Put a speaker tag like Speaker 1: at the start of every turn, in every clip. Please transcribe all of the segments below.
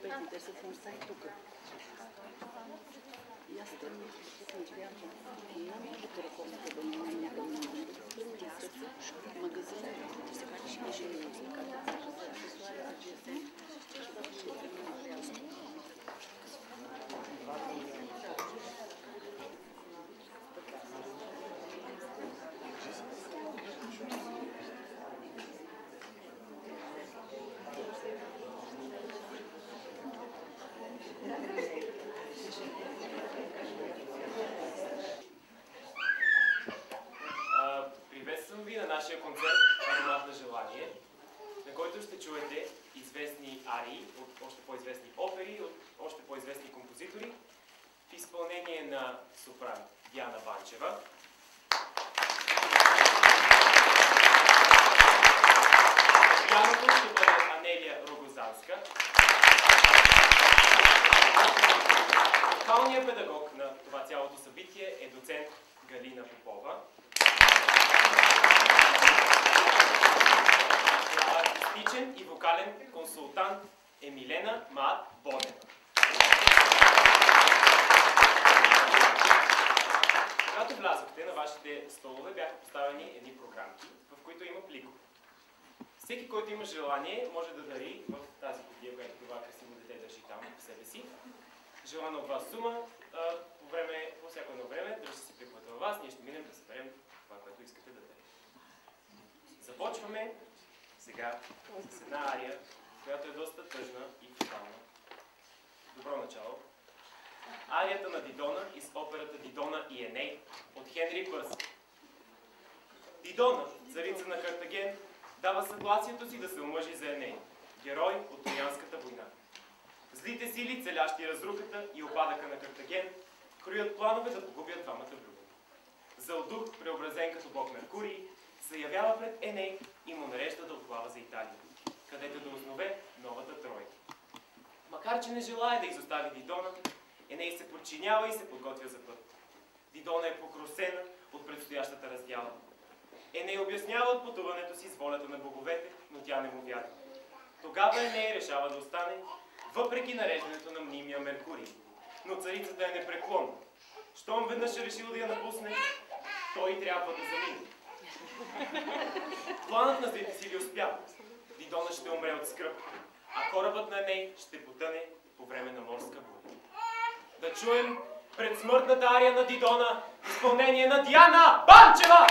Speaker 1: петните са функции тук. И аз там не вярвам. Не може ръководството да няма някъде на магазин. И ще ми
Speaker 2: Приветствам ви на нашия концерт "Аромат на желание", на който ще чуете известни арии от още по-известни опери, от още по-известни композитори в изпълнение на сопран Диана Банчева. Пианото ще бъде Анелия Рогозанска. Вокалният педагог на това цялото събитие е доцент Галина Попова. Артистичен и вокален консултант е Милена Маат Бонева. Когато влязохте, на вашите столове бяха поставени едни програмки, в които има пликове. Всеки, който има желание, може да дари в тази кутия, която това красиво дете държи там в себе си, желана от вас сума. По всяко едно време дръжте си пликовете във вас, ние ще минем да съберем това, което искате да дарите. Започваме сега с една ария, която е доста тъжна и фатална. Добро начало. Арията на Дидона из операта "Дидона и Еней" от Хенри Пърси. Дидона, царица на Картаген, дава съгласието си да се омъжи за Еней, герой от Троянската война. Злите сили, целящи разрухата и опадъка на Картаген, кроят планове да погубят двамата влюбени. Зъл дух, преобразен като бог Меркурий, се явява пред Еней и му нарежда да отплава за Италия, където да основе новата Троя. Макар че не желая да изостави Дидона, Еней се подчинява и се подготвя за път. Дидона е покрусена от предстоящата раздяла. Еней обяснява от пътуването си с волята на боговете, но тя не му вярва. Тогава Еней решава да остане, въпреки нареждането на мнимия Меркурий. Но царицата е непреклонна. Щом веднъж е решил да я напусне, той трябва да замине. Планът на злите сили успява. Дидона ще умре от скръб, а корабът на Еней ще потъне по време на морска буря. Да чуем предсмъртната ария на Дидона в изпълнение на Диана Банчева!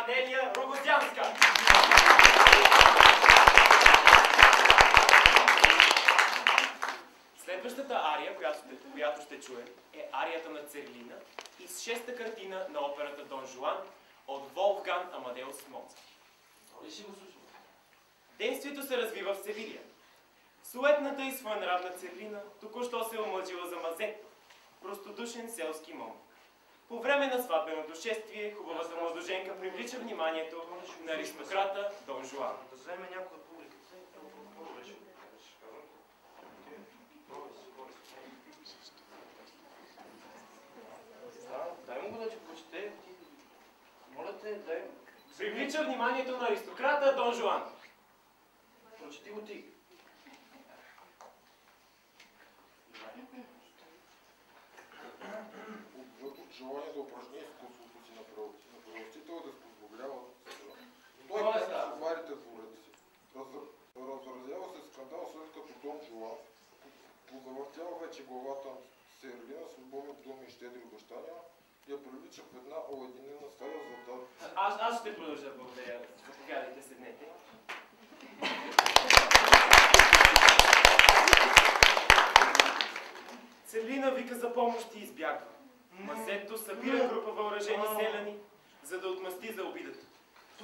Speaker 2: Нелия Рогозянска. Следващата ария, която ще чуем, е арията на Церлина из шеста картина на операта Дон Жуан от Волфган Амадеус Моцарт. Действието се развива в Севилия. Суетната и своенравна Церлина току-що се омъжила за Мазето, простодушен селски момък. По време на сватбеното шествие, хубавата младоженка привлича вниманието на аристократа Дон Жуан.
Speaker 3: Да вземе някой от публиката. Дай му го да ти прочете. Моля те, дай.
Speaker 2: Привлича вниманието на аристократа Дон Жуан.
Speaker 3: Прочети го ти.
Speaker 4: От желание да упражни изкуството си на правосител да спозволява той товарите дворец си. Разразява се скандал, след като Дон Жуан позавъртява вече главата Серлина с любовни думи и щедри обещания и я привлича в една уединена стая за да...
Speaker 2: Аз ще продължа, благодаря. Заповядайте, седнете. Церлина вика за помощ и избягва. Мазето събира група въоръжени селяни, за да отмъсти за обидата.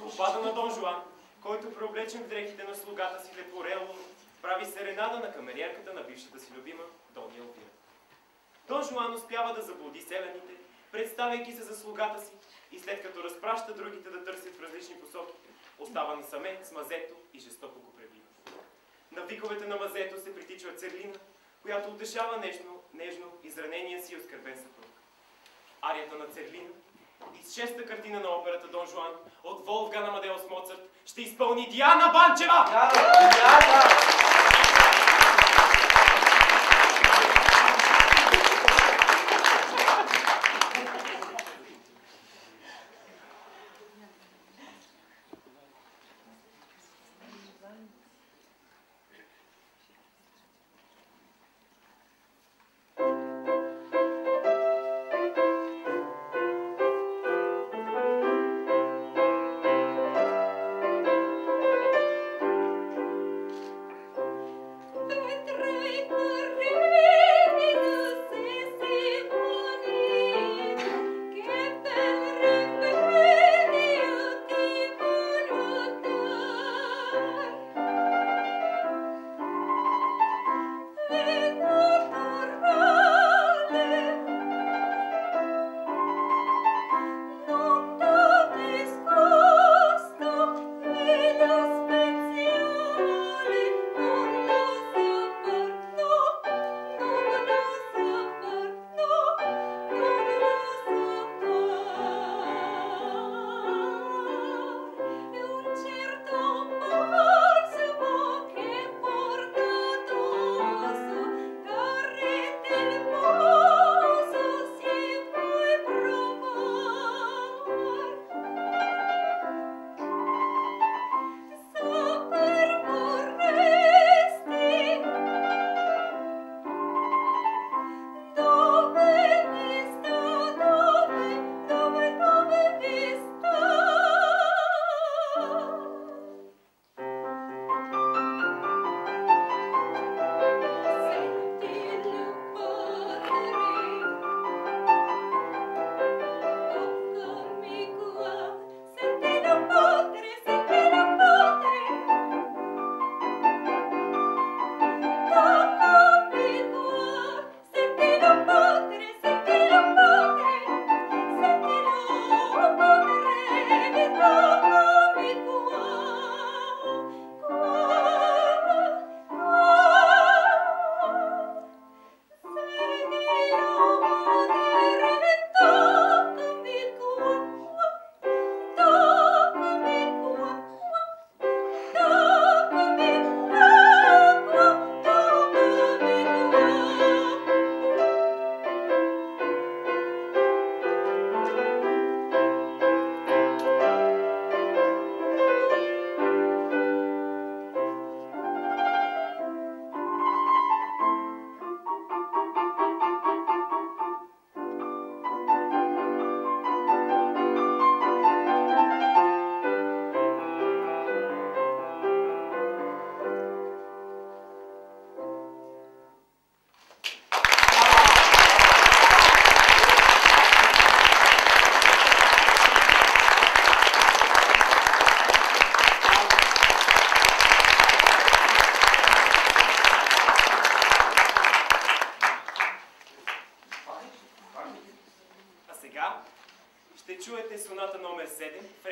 Speaker 2: Опада на Дон Жуан, който преоблечен в дрехите на слугата си Лепорело, прави серенада на камериерката на бившата си любима Дон Елвира. Дон Жуан успява да заблуди селяните, представяйки се за слугата си и след като разпраща другите да търсят в различни посоки, остава насаме с Мазето и жестоко го пребива. На виковете на Мазето се притичва Церлина, която утешава нежно изранения си оскърбен съпруг. Арията на Церлина из шеста картина на операта Дон Жуан от Волфган Амадеус Моцарт ще изпълни Диана Банчева!
Speaker 3: Диана!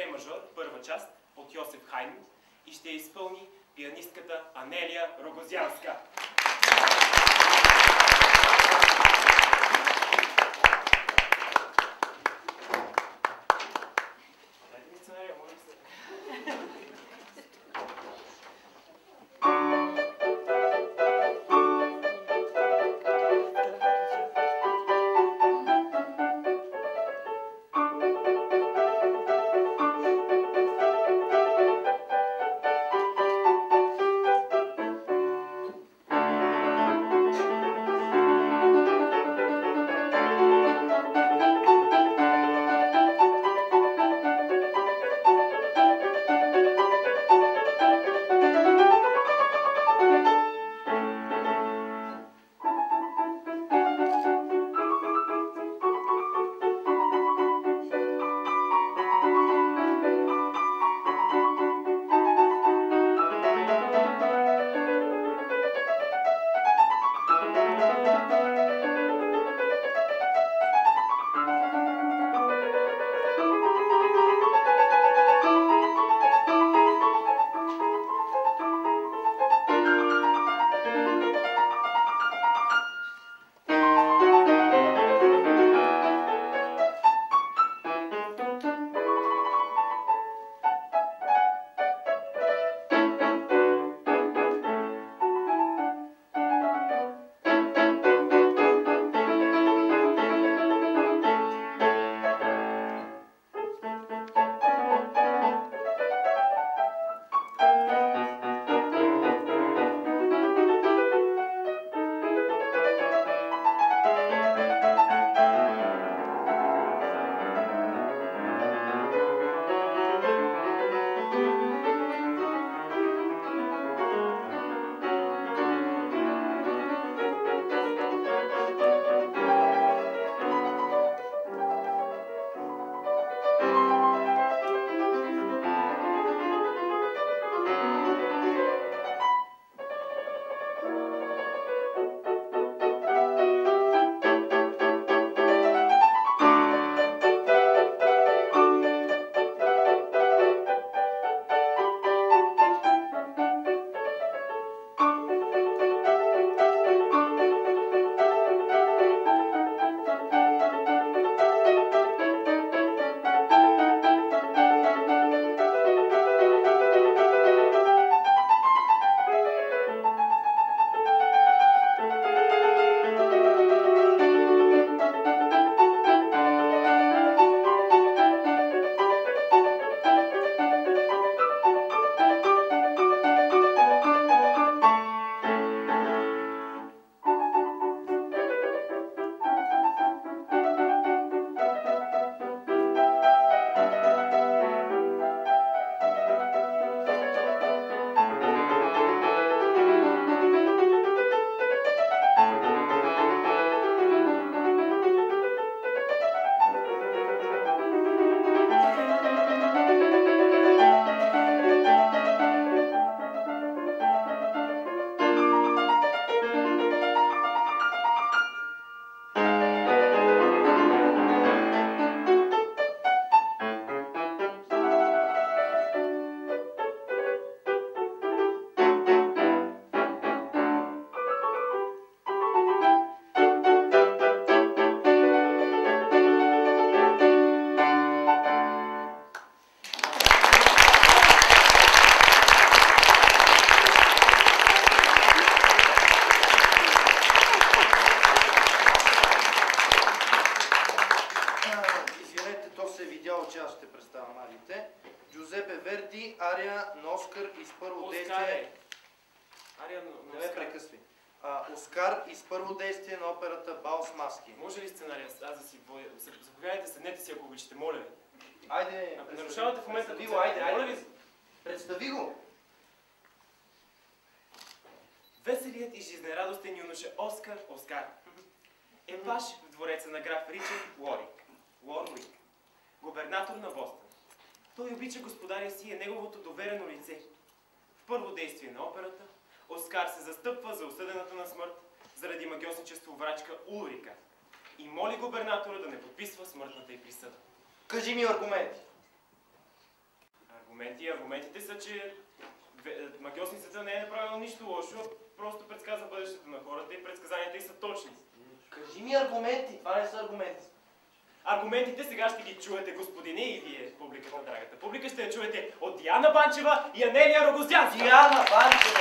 Speaker 2: Рефрен мажор, първа част от Йосиф Хайн и ще я изпълни пианистката Анелия Рогозянска. Дайте ми сценария, може ли се?
Speaker 5: Верди, ария на Оскар из първо действие...
Speaker 2: Ария на
Speaker 5: Не ме прекъсви. Оскар из първо действие на операта Бал с маски.
Speaker 2: Може ли сценария? Аз да си водя. Заповядайте, седнете си, ако обичате, моля ви.
Speaker 5: Айде,
Speaker 2: нарушавате в момента.
Speaker 5: Представи го, айде,
Speaker 2: моля
Speaker 5: айде.
Speaker 2: ви.
Speaker 5: Представи го!
Speaker 2: Веселият и жизнерадостен юноша Оскар е паш в двореца на граф Ричард Уорвик, губернатор на Бостън. Той обича господаря си и е неговото доверено лице. В първо действие на операта Оскар се застъпва за осъдената на смърт заради магьосничество врачка Улрика и моли губернатора да не подписва смъртната й присъда.
Speaker 5: Кажи ми аргументи.
Speaker 2: Аргументите са, че магиосницата не е направила нищо лошо, просто предсказва бъдещето на хората и предсказанията й са точни.
Speaker 5: Кажи ми аргументи, това не са аргументи.
Speaker 2: Аргументите сега ще ги чуете, господине, и вие, публиката, драгата публика, ще я чуете от Диана Банчева и Анелия Рогозянска.
Speaker 5: Диана Банчева!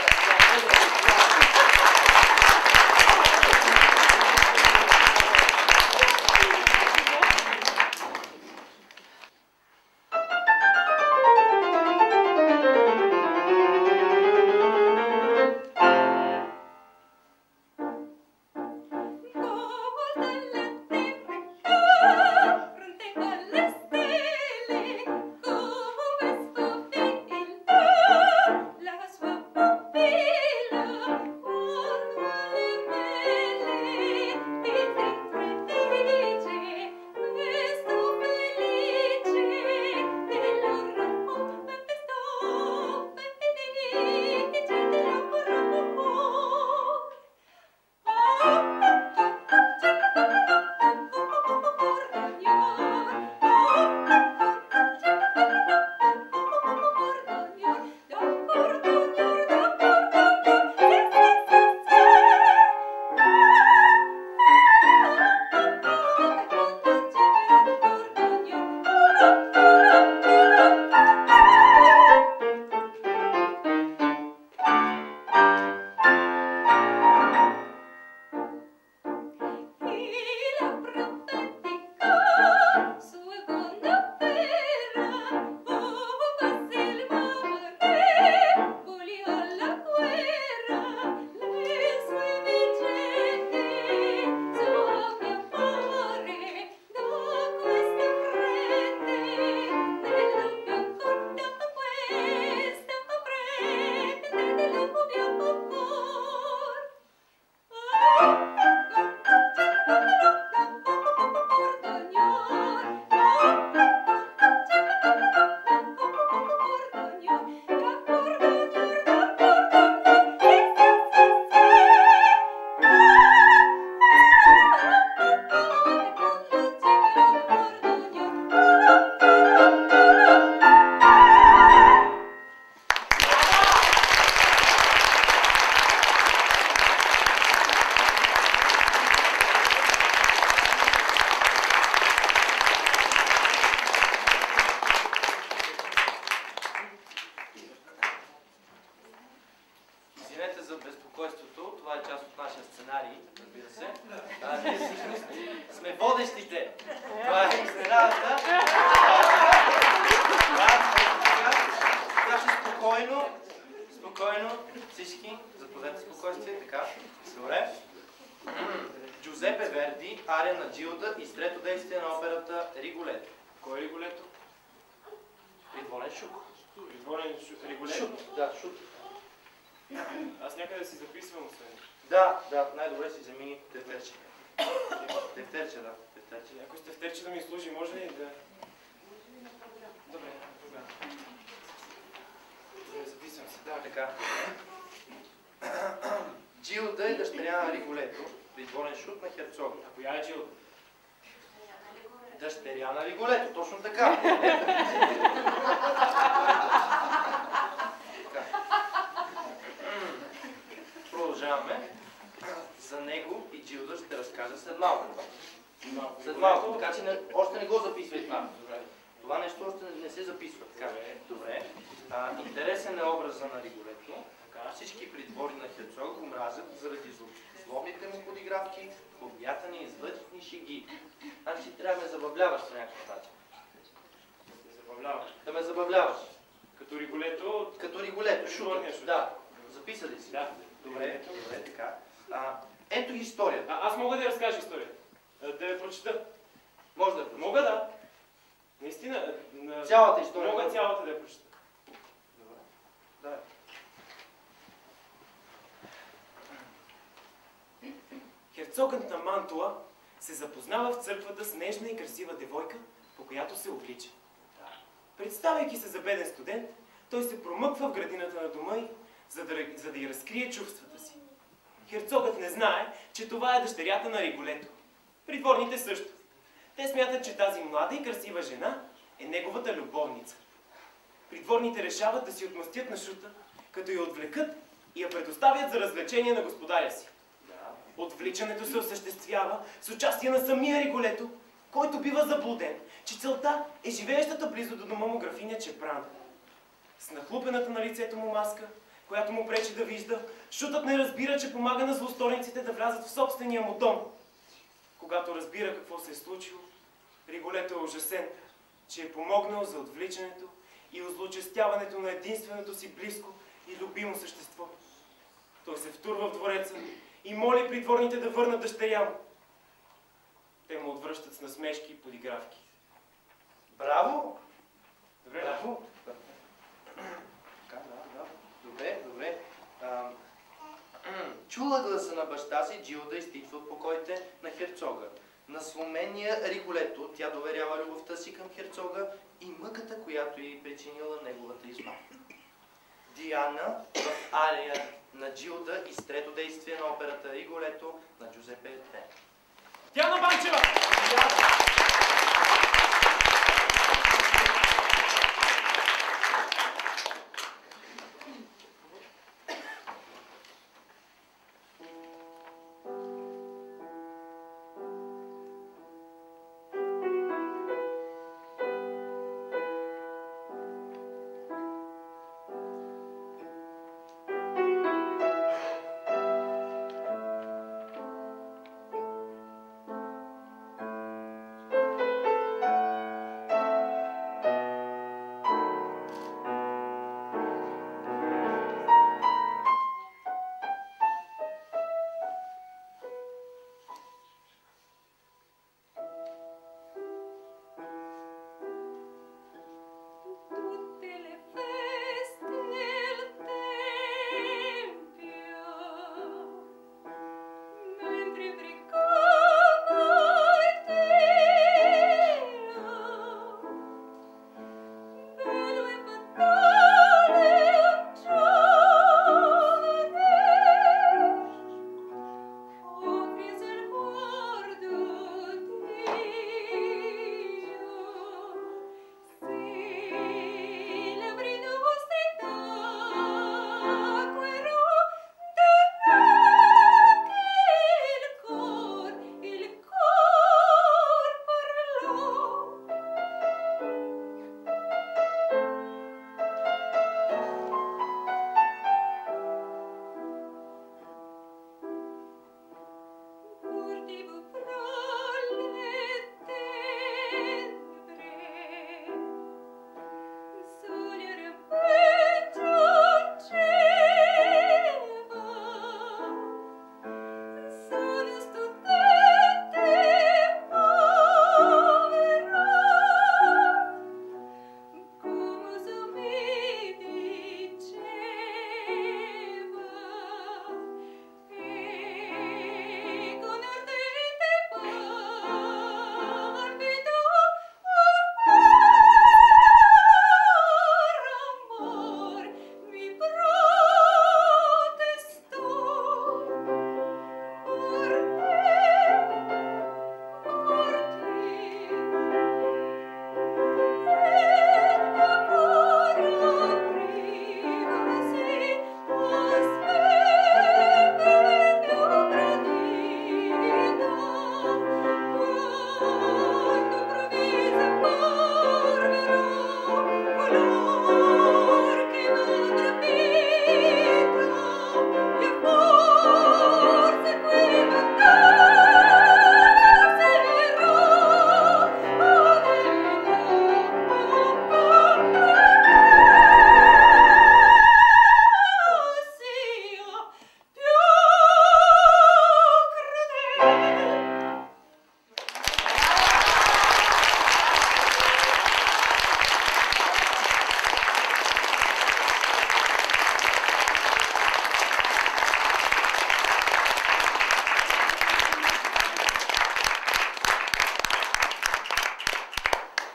Speaker 5: Джилда е дъщеря на Риголето, придворен шут на Херцога.
Speaker 2: А коя е Джилда?
Speaker 5: Дъщеря на Риголето, точно така. Продължаваме. За него и Джилда ще разкажа след малко. След малко, така че още не го записвай това. Това нещо още не се записва. Така. Добре. Интересен е образа на Риголето. Всички придвори на Херцог го мразят заради злобните му подигравки, обятани и излъчни шеги. Значи трябва да ме забавляваш по някакъв начин. Да ме забавляваш.
Speaker 2: Като Риголето?
Speaker 5: Като Риголето, шут. Да. Записали си?
Speaker 2: Да.
Speaker 5: Добре, така. Ето историята.
Speaker 2: Аз мога да я разкажа историята. Да я прочета.
Speaker 5: Може да я прочета?
Speaker 2: Мога, да. Наистина.
Speaker 5: Цялата история?
Speaker 2: Мога цялата да я прочета.
Speaker 5: Добре. Да.
Speaker 2: Херцогът на Мантуа се запознава в църквата с нежна и красива девойка, по която се облича. Представяйки се за беден студент, той се промъква в градината на дома й, за да й разкрие чувствата си. Херцогът не знае, че това е дъщерята на Риголето. Придворните също. Те смятат, че тази млада и красива жена е неговата любовница. придворните решават да си отмъстят на Шута, като я отвлекат и я предоставят за развлечение на господаря си. Отвличането се осъществява с участие на самия Риголето, който бива заблуден, че целта е живеещата близо до дома му графиня Чепрана. С нахлупената на лицето му маска, която му пречи да вижда, Шутът не разбира, че помага на злосторниците да влязат в собствения му дом. Когато разбира какво се е случило, Риголето е ужасен, че е помогнал за отвличането и озлочестяването на единственото си близко и любимо същество. Той се втурва в двореца и моли придворните да върнат дъщеря му. Те му отвръщат с насмешки и подигравки.
Speaker 5: Браво!
Speaker 2: Добре?
Speaker 5: Браво! Добре. Чула гласа на баща си, Джилда изтичва от покоите на херцога. На сломения Риголето тя доверява любовта си към херцога и мъката, която й причинила неговата измама. Диана в ария на Джилда и с трето действие на операта Риголето на Джузепе Верди.
Speaker 2: Диана Банчева!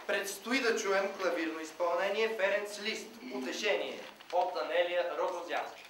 Speaker 5: Предстои да чуем клавирно изпълнение Ференц Лист "Утешение" от Анелия Рогозянска.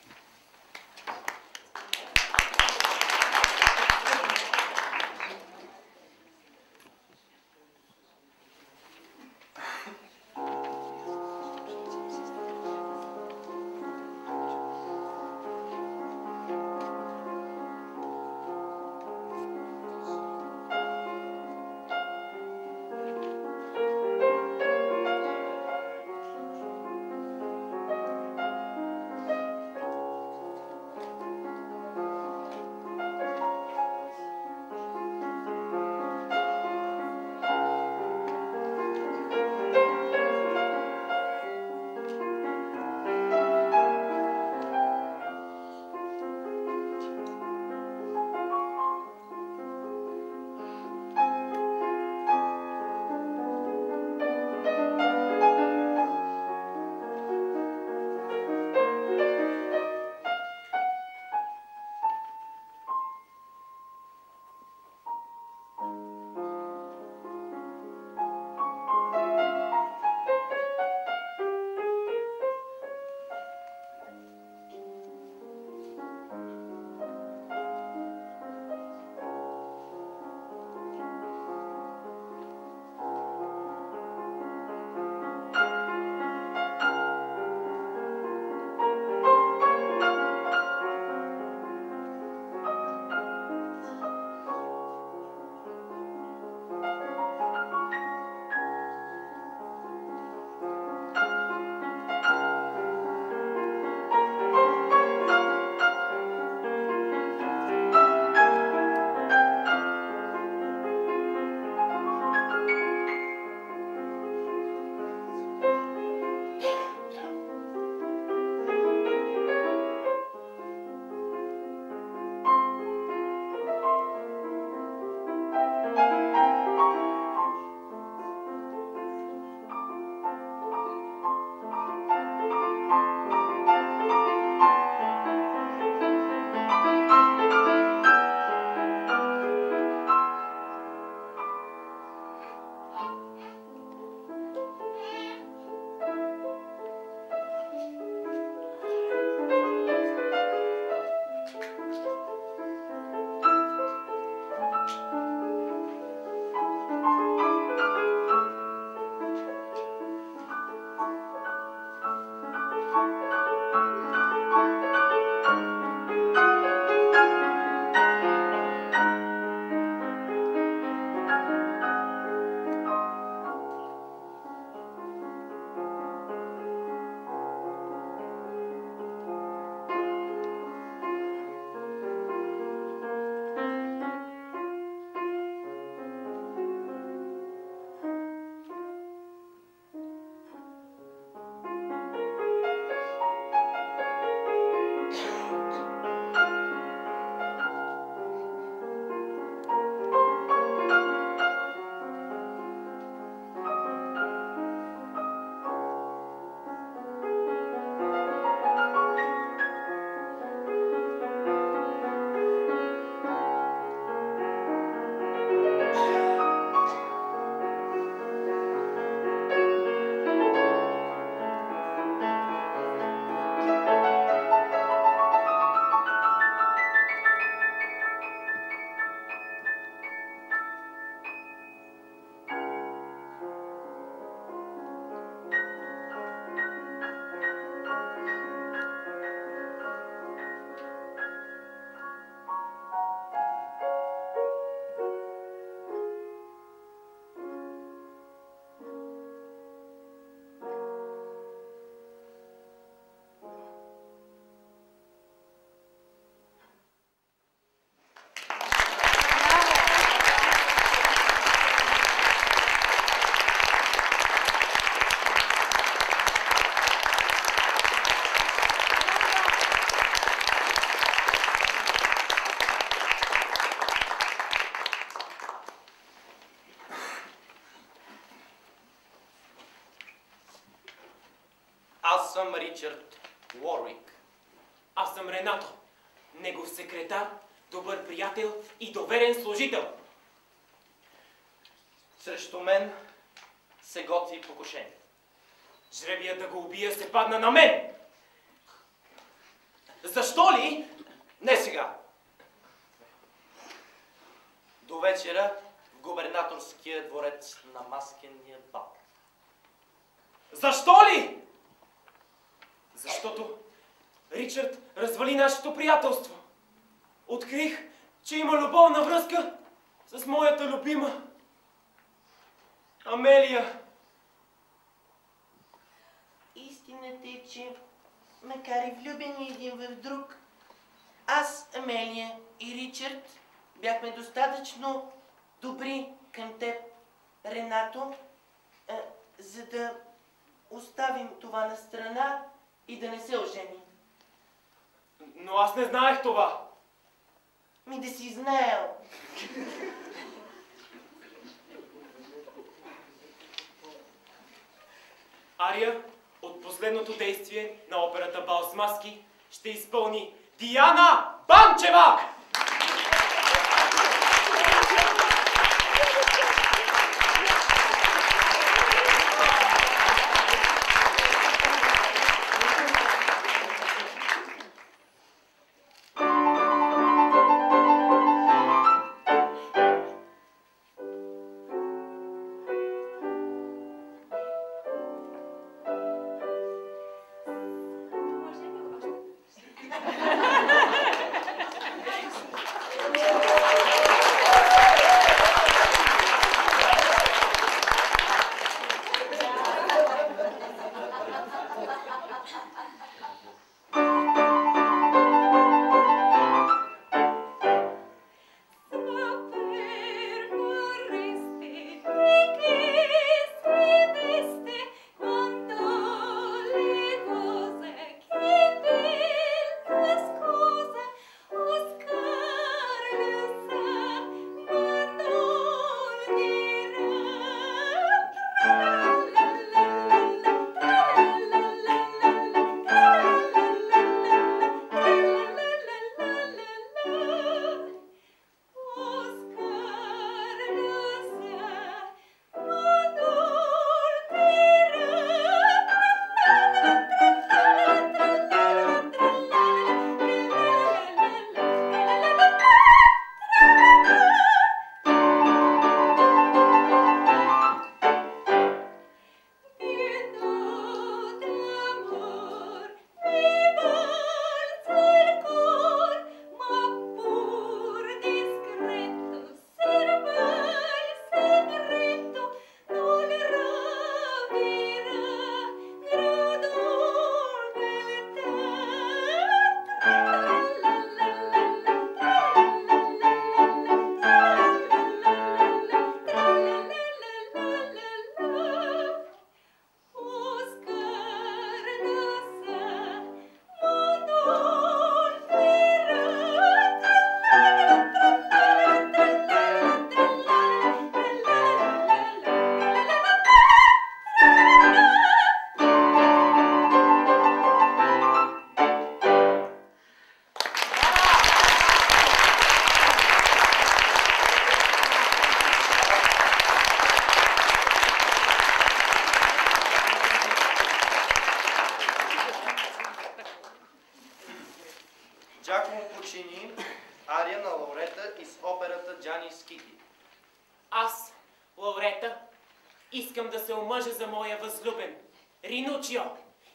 Speaker 5: Аз съм Ричард Уорвик.
Speaker 2: Аз съм Ренато, негов секретар, добър приятел и доверен служител.
Speaker 5: Срещу мен се готви покушение.
Speaker 2: Жребия да го убия се падна на мен. Защо ли?
Speaker 5: Не сега. До вечера в губернаторския дворец на маскения бал.
Speaker 2: Защо ли? Защото Ричард развали нашето приятелство. Открих, че има любовна връзка с моята любима Амелия.
Speaker 6: Истината е, че макар и влюбени един в друг, аз, Амелия и Ричард бяхме достатъчно добри към теб, Ренато, за да оставим това на страна и да не се оженим.
Speaker 2: Но аз не знаех това.
Speaker 6: Ми да си знаел.
Speaker 2: Ария от последното действие на операта Бал с маски ще изпълни Диана Банчева!
Speaker 5: почини ария на Лаурета из операта Джани Скики.
Speaker 7: Аз, Лаурета, искам да се омъжа за моя възлюбен, Ринучио.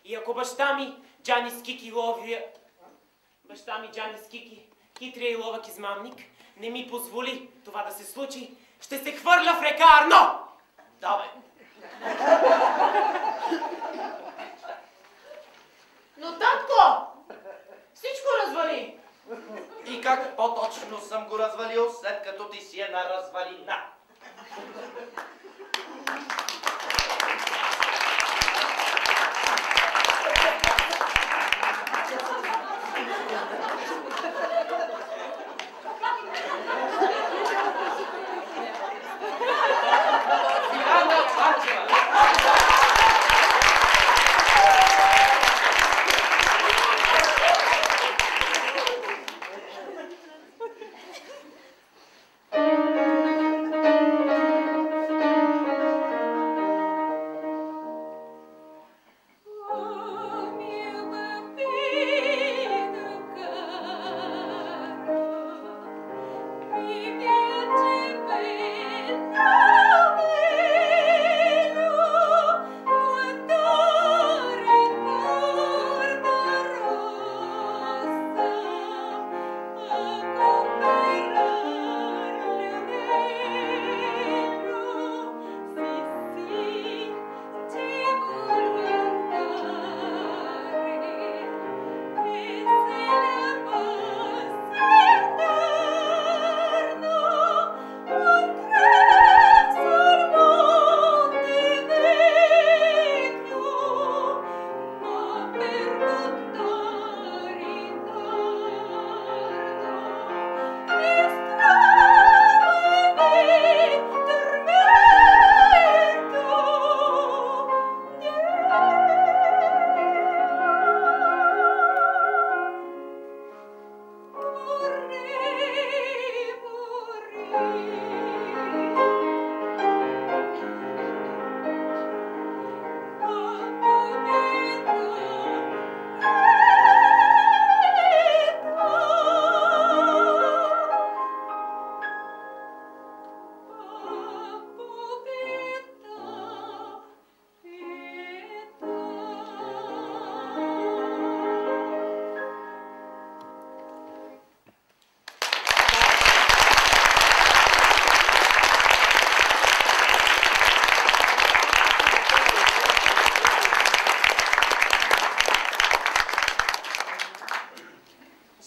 Speaker 7: И ако баща ми, Джани Скики, хитрия и ловък измамник, не ми позволи това да се случи, ще се хвърля в река Арно!
Speaker 5: Да, бе.
Speaker 6: Но, татко, всичко развали.
Speaker 5: И как по-точно съм го развалил, след като ти си една развалина?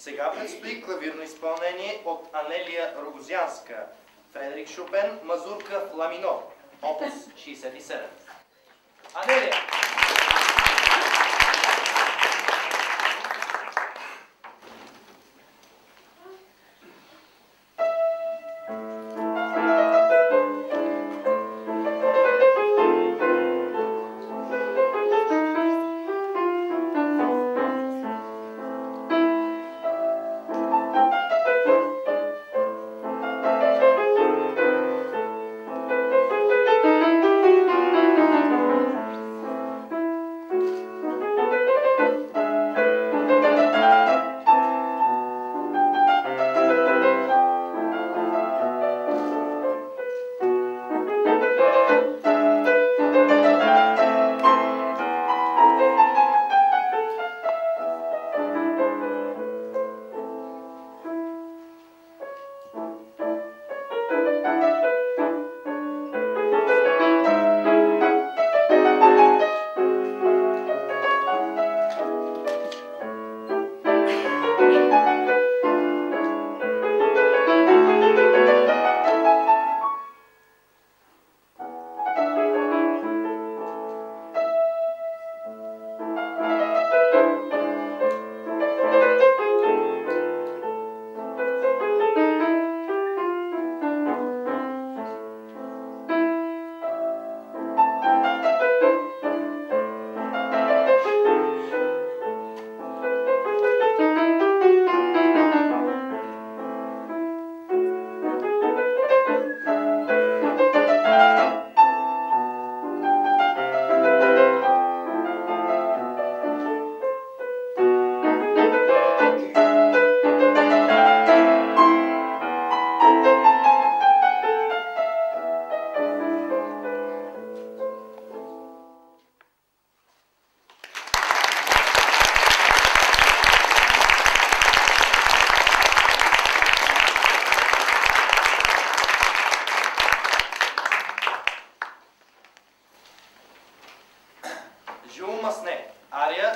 Speaker 5: Сега предстои клавирно изпълнение от Анелия Рогозянска, Фредерик Шопен, мазурка в ла минор, опус 67. Анелия!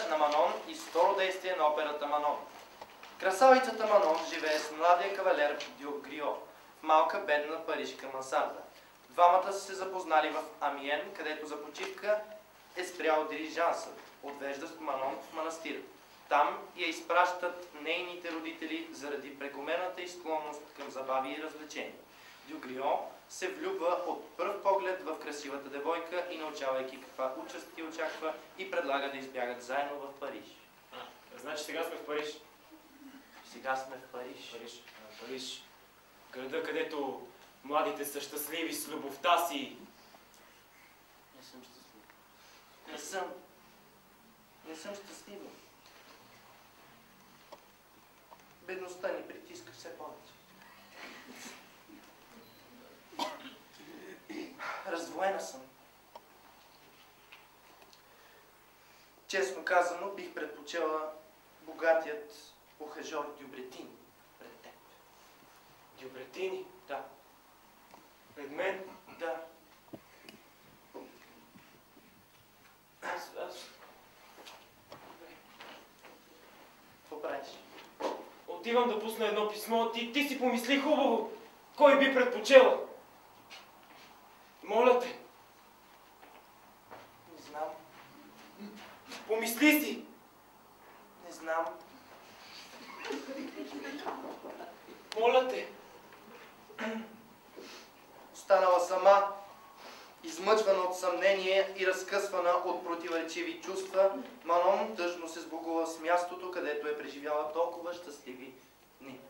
Speaker 5: на Манон и второ действие на операта Манон. Красавицата Манон живее с младия кавалер Дюгрио в малка бедна парижка мансарда. Двамата са се запознали в Амиен, където за почивка е спрял дирижансът, отвеждащ Манон в манастир. Там я изпращат нейните родители заради прекомерната й склонност към забави и развлечения. Дюгрио се влюбва от пръв поглед в красивата девойка и, научавайки каква участ ти очаква, и предлага да избягат заедно в Париж.
Speaker 2: Значи сега сме в Париж.
Speaker 5: Сега сме в Париж.
Speaker 2: Париж. Града, където младите са щастливи с любовта си.
Speaker 5: Не съм щастлив. Не съм щастлива. Бедността ни притиска все повече. Раздвоена съм. Честно казано, бих предпочела богатият ухажор Дюбретин пред теб.
Speaker 2: Дюбретини?
Speaker 5: Да.
Speaker 2: Пред мен?
Speaker 5: Да.
Speaker 2: Аз...
Speaker 5: Какво правиш?
Speaker 2: Отивам да пусна едно писмо. Ти си помисли хубаво. Кой би предпочела? Моля те.
Speaker 5: Не знам.
Speaker 2: Помисли си.
Speaker 5: Не знам.
Speaker 2: Моля те.
Speaker 5: Останала сама, измъчвана от съмнение и разкъсвана от противоречиви чувства, Манон тъжно се сбогува с мястото, където е преживяла толкова щастливи дни.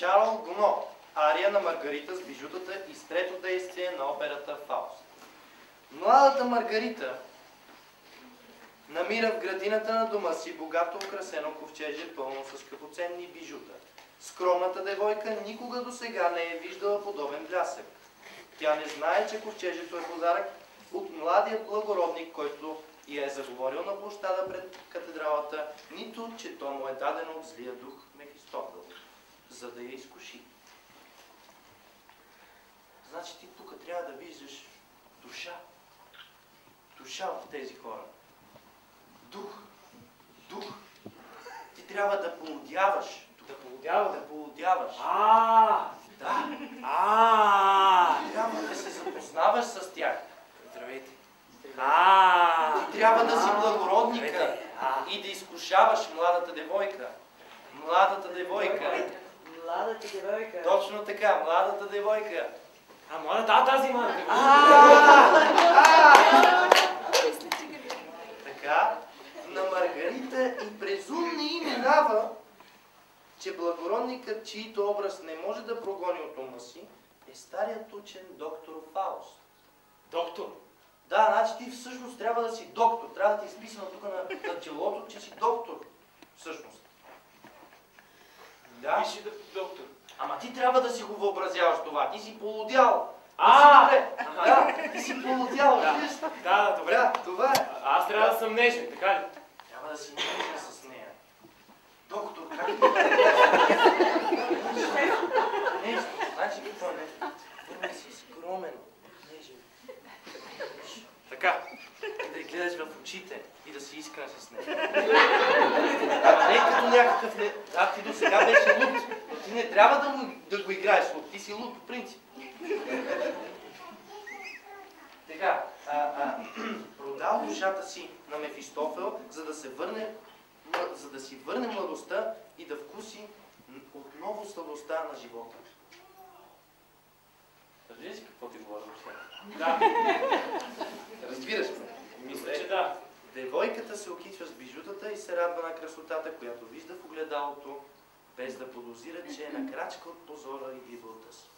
Speaker 5: Шарл Гоно, ария на Маргарита с бижутата и с трето действие на операта Фауст. Младата Маргарита намира в градината на дома си богато украсено ковчеже, пълно с скъпоценни бижута. Скромната девойка никога досега не е виждала подобен блясък. Тя не знае, че ковчежето е подарък от младия благородник, който я е заговорил на площада пред катедралата, нито, че то му е дадено от злия дух Мефистофел, за да я изкуши. Значи ти тук трябва да виждаш душа. Душа в тези хора. Дух. Дух. Ти трябва да поудяваш.
Speaker 7: Да полудява?
Speaker 5: Да поудяваш. Да. Трябва да се запознаваш с тях.
Speaker 7: Здравейте.
Speaker 5: Ти трябва да си благородника и да изкушаваш младата девойка. Младата девойка.
Speaker 6: Младата девойка.
Speaker 5: Точно така, младата девойка.
Speaker 7: Тази младата.
Speaker 5: Така, на Маргарита и през ум не й минава, че благородникът, чието образ не може да прогони от ума си, е старият учен доктор Фауст.
Speaker 7: Доктор?
Speaker 5: Да, значи ти всъщност трябва да си доктор. Трябва да ти е изписано тук на челото, че си доктор. Всъщност. Да?
Speaker 7: Пиши доктор.
Speaker 5: Ама ти трябва да си го въобразяваш това. Ти си полудял. Да, ти си полудял.
Speaker 7: Да, добре.
Speaker 5: Да, това е.
Speaker 7: Аз трябва да съм нежен, така ли?
Speaker 5: Трябва да си нежен с нея. Доктор, как ти нежен. Значи какво не? Трябва да си скромен. Нежен.
Speaker 7: Така.
Speaker 5: И да я гледаш в очите и да си искрен с нея. Ама не като някакъв... ти до сега беше луд. Ти не трябва да го играеш луд. Ти си луд по принцип. Така, продал душата си на Мефистофел, за да си върне младостта и да вкуси отново сладостта на живота. Разбираш ли какво ти говоря въобще?
Speaker 7: Да.
Speaker 5: Разбираш ме?
Speaker 7: Мисля, че да.
Speaker 5: Девойката се окичва с бижутата и се радва на красотата, която вижда в огледалото, без да подозира, че е на крачка от позора и бибълта си.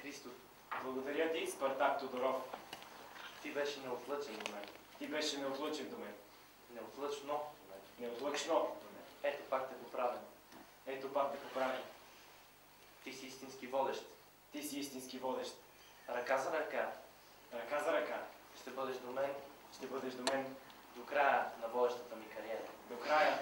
Speaker 5: Христов.
Speaker 2: Благодаря ти, Спартак Тодоров.
Speaker 5: Ти беше неотлъчен до мен.
Speaker 2: Ти беше неотлъчен до мен.
Speaker 5: Неотлъчно до мен.
Speaker 2: Неотлъчно до мен.
Speaker 5: Ето пак те поправям.
Speaker 2: Ето пак те поправям.
Speaker 5: Ти си истински водещ.
Speaker 2: Ти си истински водещ.
Speaker 5: Ръка за ръка.
Speaker 2: Ръка за ръка.
Speaker 5: Ще бъдеш до мен
Speaker 2: Ще бъдеш до мен
Speaker 5: до края на водещата ми кариера.
Speaker 2: до края.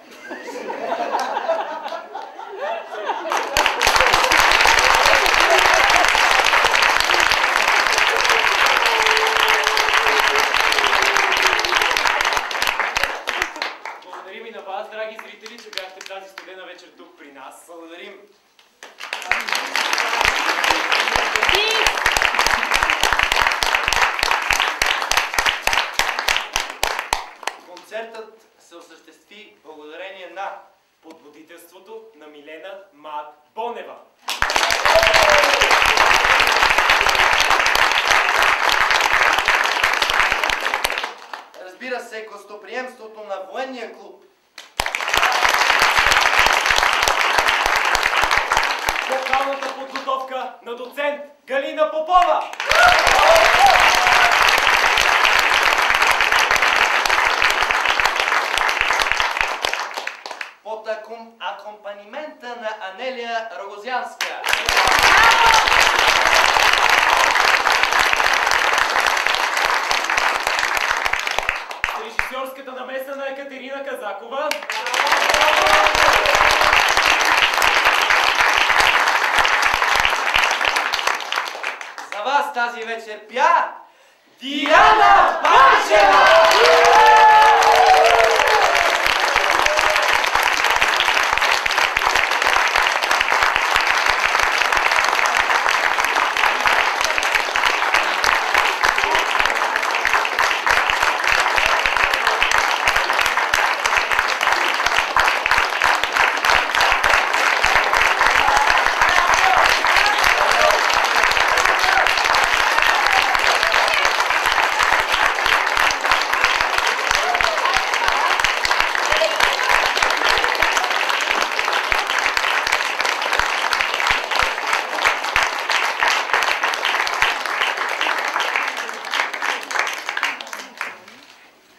Speaker 2: Благодарим и на вас, драги зрители, че бяхте тази студена вечер тук при нас.
Speaker 5: Благодарим. Концертът се осъществи благодарение на
Speaker 2: Под водителството на Милена Мат Бонева.
Speaker 5: разбира се, гостоприемството на военния клуб.
Speaker 2: Вокалната подготовка на доцент Галина Попова.
Speaker 5: Под акомпанимента на Анелия Рогозянска.
Speaker 2: Режисьорската намеса на Екатерина Казакова.
Speaker 5: За вас тази вечер пя Диана Бачева!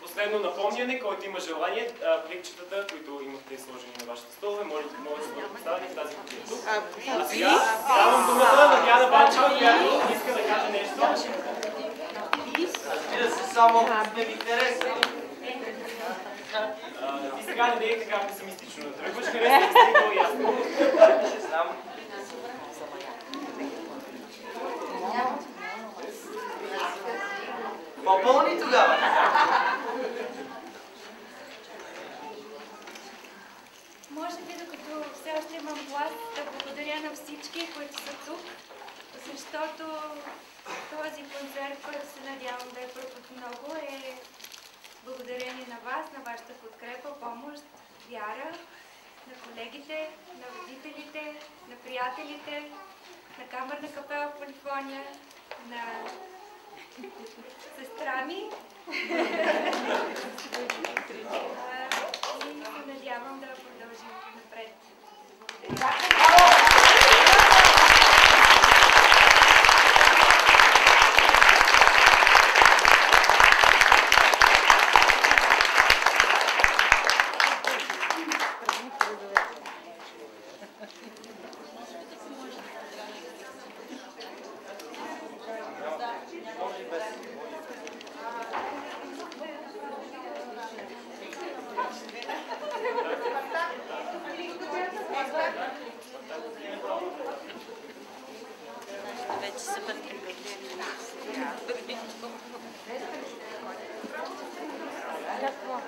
Speaker 2: Последно напомняне, който има желание, пликчетата, които имате сложени на вашите столове, могат да бъдат поставени в тази кутия тук. А сега давам думата на Диана Банчева, която иска да каже нещо.
Speaker 5: Разбира се, само не ми хареса.
Speaker 2: Ти сега не дей така песимистично да тръгваш, харесва да си много ясно.
Speaker 5: Ще знам. Попълни тогава.
Speaker 8: Може би, докато все още имам глас, да благодаря на всички, които са тук, защото този концерт, който се надявам да е първ от много, е благодарение на вас, на вашата подкрепа, помощ, вяра, на колегите, на родителите, на приятелите, на камерна капела Полифония, на сестра ми. И се надявам да продължим напред.
Speaker 1: Вече се прекратили. Какво?